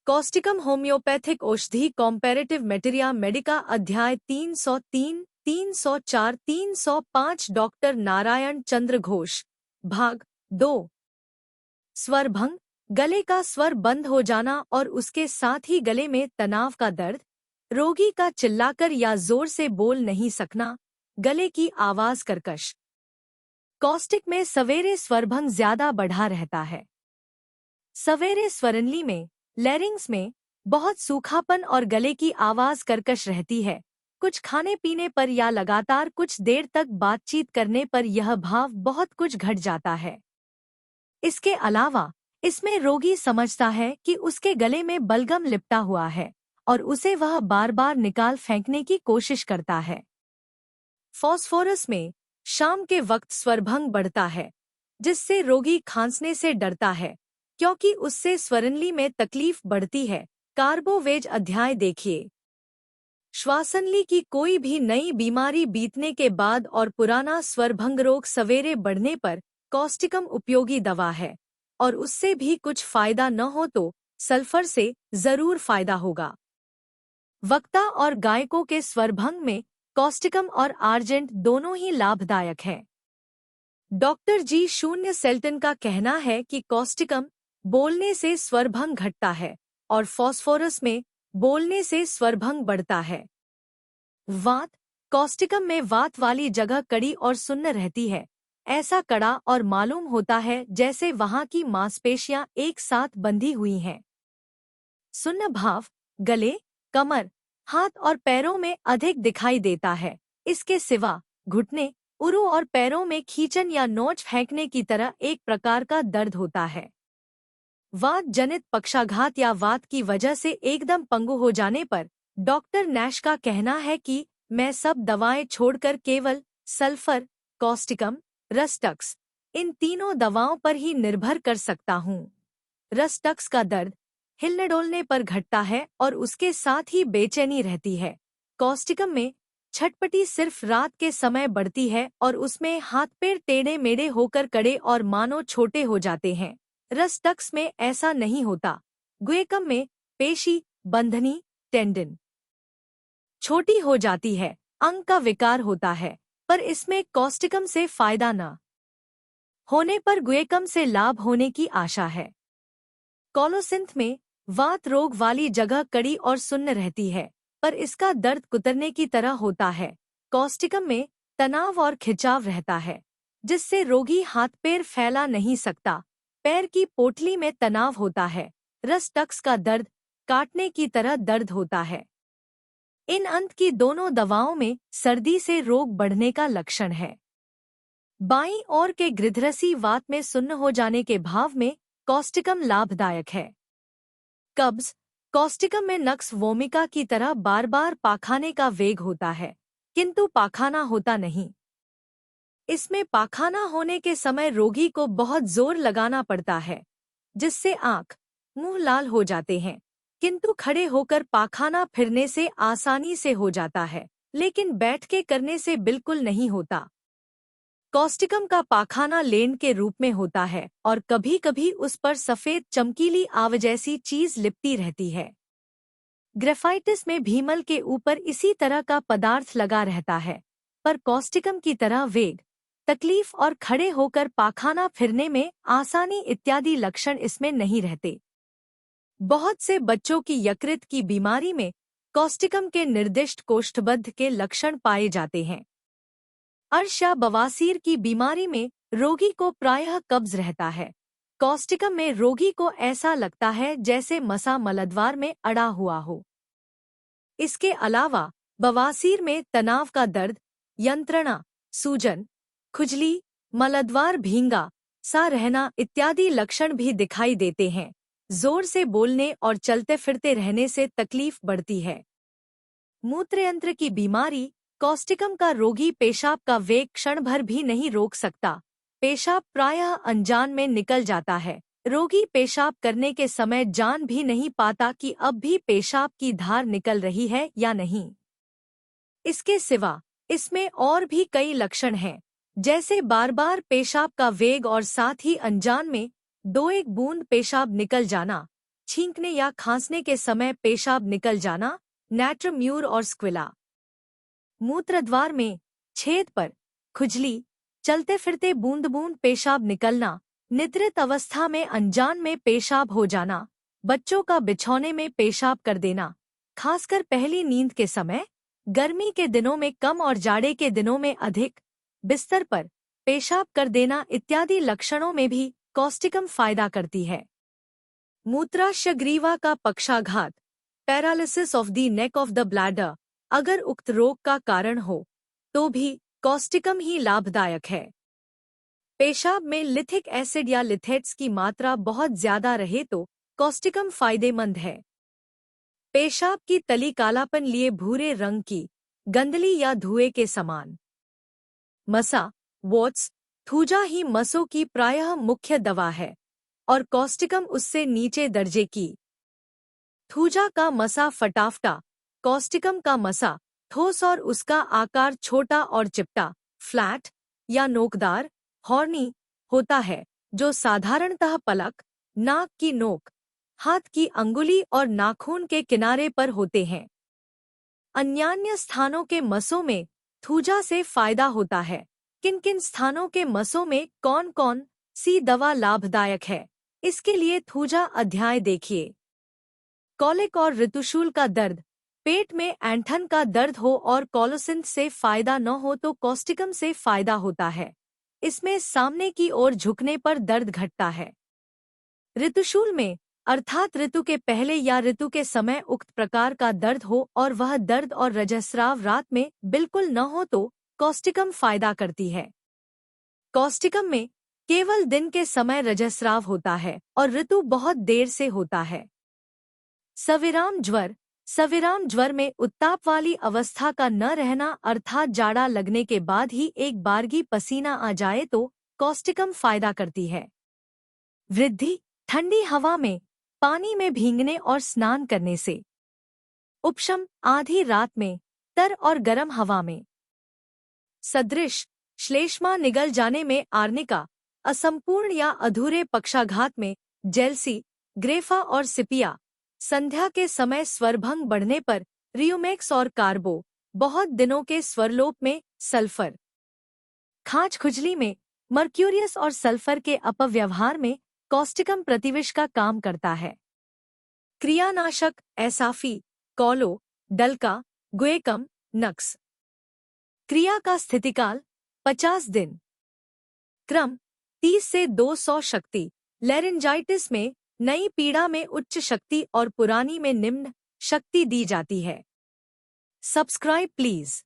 Causticum homeopathic औषधि कॉम्पैरेटिव मेटेरिया Medica अध्याय 303, 304, 305 doctor Narayan चंद्र घोष भाग 2। स्वरभंग, गले का स्वर बंद हो जाना और उसके साथ ही गले में तनाव का दर्द, रोगी का चिल्लाकर या जोर से बोल नहीं सकना, गले की आवाज कर्कश। कॉस्टिक में सवेरे स्वरभंग ज्यादा बढ़ा रहता है। सवेरे स्वरनली में, लैरिंग्स में बहुत सूखापन और गले की आवाज कर्कश रहती है। कुछ खाने पीने पर या लगातार कुछ देर तक बातचीत करने पर यह भाव बहुत कुछ घट जाता है। इसके अलावा इसमें रोगी समझता है कि उसके गले में बलगम लिपटा हुआ है और उसे वह बार बार निकाल फेंकने की कोशिश करता है। फॉस्फोरस में शाम के वक्त स्वरभंग बढ़ता है, जिससे रोगी खांसने से डरता है क्योंकि उससे स्वरनली में तकलीफ बढ़ती है। कार्बोवेज अध्याय देखिए। श्वासनली की कोई भी नई बीमारी बीतने के बाद और पुराना स्वरभंग रोग सवेरे बढ़ने पर कॉस्टिकम उपयोगी दवा है, और उससे भी कुछ फायदा न हो तो सल्फर से जरूर फायदा होगा। वक्ता और गायकों के स्वरभंग में कॉस्टिकम और आर्जेंट दोनों ही लाभदायक हैं। डॉक्टर जी शून्य सेल्टन का कहना है कि कॉस्टिकम बोलने से स्वरभंग घटता है और फॉस्फोरस में बोलने से स्वरभंग बढ़ता है। वात, कॉस्टिकम में वात वाली जगह कड़ी और सुन्न रहती है। ऐसा कड़ा और मालूम होता है जैसे वहां की मांसपेशियां एक साथ बंधी हुई हैं। सुन्न भाव गले, कमर, हाथ और पैरों में अधिक दिखाई देता है। इसके सिवा घुटने, उरु और पैरों में खींचन या नोच फेंकने की तरह एक प्रकार का दर्द होता है। वात जनित पक्षाघात या वात की वजह से एकदम पंगु हो जाने पर डॉक्टर नैश का कहना है कि मैं सब दवाएं छोड़कर केवल सल्फर, कॉस्टिकम, रस्टक्स, इन तीनों दवाओं पर ही निर्भर कर सकता हूँ। रस्टक्स का दर्द हिलने डोलने पर घटता है और उसके साथ ही बेचैनी रहती है। कॉस्टिकम में छटपटी सिर्फ रात के समय बढ़ती है और उसमें हाथ पैर टेढ़े मेढ़े होकर कड़े और मानो छोटे हो जाते हैं। रस्टक्स में ऐसा नहीं होता। गुएकम में पेशी, बंधनी, टेंडन छोटी हो जाती है, अंग का विकार होता है, पर इसमें कॉस्टिकम से फायदा न होने पर गुएकम से लाभ होने की आशा है। कोलोसिंथ में वात रोग वाली जगह कड़ी और सुन्न रहती है, पर इसका दर्द कुतरने की तरह होता है। कॉस्टिकम में तनाव और खिंचाव रहता है, जिससे रोगी हाथ पैर फैला नहीं सकता। पैर की पोटली में तनाव होता है। रस्टक्स का दर्द काटने की तरह दर्द होता है। इन अंत की दोनों दवाओं में सर्दी से रोग बढ़ने का लक्षण है। बाईं ओर के गृध्रसी वात में सुन्न हो जाने के भाव में कॉस्टिकम लाभदायक है। कब्ज, कॉस्टिकम में नक्स वोमिका की तरह बार बार पाखाने का वेग होता है, किंतु पाखाना होता नहीं। इसमें पाखाना होने के समय रोगी को बहुत जोर लगाना पड़ता है, जिससे आंख, मुंह लाल हो जाते हैं, किंतु खड़े होकर पाखाना फिरने से आसानी से हो जाता है, लेकिन बैठ के करने से बिल्कुल नहीं होता। कॉस्टिकम का पाखाना लेन के रूप में होता है और कभी कभी उस पर सफेद चमकीली आव जैसी चीज लिपटी रहती है। ग्रेफाइटिस में भीमल के ऊपर इसी तरह का पदार्थ लगा रहता है, पर कॉस्टिकम की तरह वेग, तकलीफ और खड़े होकर पाखाना फिरने में आसानी इत्यादि लक्षण इसमें नहीं रहते। बहुत से बच्चों की यकृत की बीमारी में कॉस्टिकम के निर्दिष्ट कोष्ठबद्ध के लक्षण पाए जाते हैं। अर्श या बवासीर की बीमारी में रोगी को प्रायः कब्ज रहता है। कॉस्टिकम में रोगी को ऐसा लगता है जैसे मसा मलद्वार में अड़ा हुआ हो। इसके अलावा बवासीर में तनाव का दर्द, यंत्रणा, सूजन, खुजली, मलद्वार भींगा सा रहना इत्यादि लक्षण भी दिखाई देते हैं। जोर से बोलने और चलते फिरते रहने से तकलीफ बढ़ती है। मूत्रयंत्र की बीमारी, कॉस्टिकम का रोगी पेशाब का वेग क्षण भर भी नहीं रोक सकता। पेशाब प्रायः अनजान में निकल जाता है। रोगी पेशाब करने के समय जान भी नहीं पाता कि अब भी पेशाब की धार निकल रही है या नहीं। इसके सिवा इसमें और भी कई लक्षण हैं, जैसे बार बार पेशाब का वेग और साथ ही अनजान में 2-1 बूंद पेशाब निकल जाना, छींकने या खांसने के समय पेशाब निकल जाना, नैट्रम्यूर और स्क्विला। मूत्रद्वार में छेद पर खुजली, चलते फिरते बूंद बूंद पेशाब निकलना, निद्रित अवस्था में अनजान में पेशाब हो जाना, बच्चों का बिछौने में पेशाब कर देना, खासकर पहली नींद के समय, गर्मी के दिनों में कम और जाड़े के दिनों में अधिक, बिस्तर पर पेशाब कर देना इत्यादि लक्षणों में भी कॉस्टिकम फायदा करती है। मूत्राशयग्रीवा का पक्षाघात, paralysis of the neck of the bladder, अगर उक्त रोग का कारण हो तो भी कॉस्टिकम ही लाभदायक है। पेशाब में लिथिक एसिड या लिथेट्स की मात्रा बहुत ज्यादा रहे तो कॉस्टिकम फायदेमंद है। पेशाब की तली कालापन लिए भूरे रंग की, गंदली या धुएं के समान। मसा, वॉट्स, थूजा ही मसों की प्रायः मुख्य दवा है और कॉस्टिकम उससे नीचे दर्जे की। थूजा का मसा फटाफटा, कॉस्टिकम का मसा ठोस और उसका आकार छोटा और चिपटा, फ्लैट या नोकदार, हॉर्नी होता है, जो साधारणतः पलक, नाक की नोक, हाथ की अंगुली और नाखून के किनारे पर होते हैं। अन्यान्य स्थानों के मसों में थूजा से फायदा होता है। किन किन स्थानों के मसों में कौन कौन सी दवा लाभदायक है, इसके लिए थूजा अध्याय देखिए। कॉलिक और ऋतुशूल का दर्द, पेट में ऐंठन का दर्द हो और कॉलोसिंथ से फायदा न हो तो कॉस्टिकम से फायदा होता है। इसमें सामने की ओर झुकने पर दर्द घटता है। ऋतुशूल में अर्थात ऋतु के पहले या ऋतु के समय उक्त प्रकार का दर्द हो और वह दर्द और रजस्राव रात में बिल्कुल न हो तो कॉस्टिकम फायदा करती है। कॉस्टिकम में केवल दिन के समय रजस्राव होता है और ऋतु बहुत देर से होता है। सविराम ज्वर, सविराम ज्वर में उत्ताप वाली अवस्था का न रहना अर्थात जाड़ा लगने के बाद ही एक बारगी पसीना आ जाए तो कॉस्टिकम फायदा करती है। वृद्धि, ठंडी हवा में पानी में भीगने और स्नान करने से। उपशम, आधी रात में तर और गर्म हवा में। सदृश, श्लेष्मा निगल जाने में आर्निका, असंपूर्ण या अधूरे पक्षाघात में जेल्सी, ग्रेफा और सिपिया, संध्या के समय स्वरभंग बढ़ने पर रियोमेक्स और कार्बो, बहुत दिनों के स्वरलोप में सल्फर। खांच खुजली में मर्क्यूरियस और सल्फर के अपव्यवहार में कॉस्टिकम प्रतिविष का काम करता है। क्रियानाशक, एसाफी, कॉलो, डल्का, गुएकम, नक्स। क्रिया का स्थितिकाल 50 दिन। क्रम 30 से 200 शक्ति। लैरिंजाइटिस में नई पीड़ा में उच्च शक्ति और पुरानी में निम्न शक्ति दी जाती है। Subscribe please.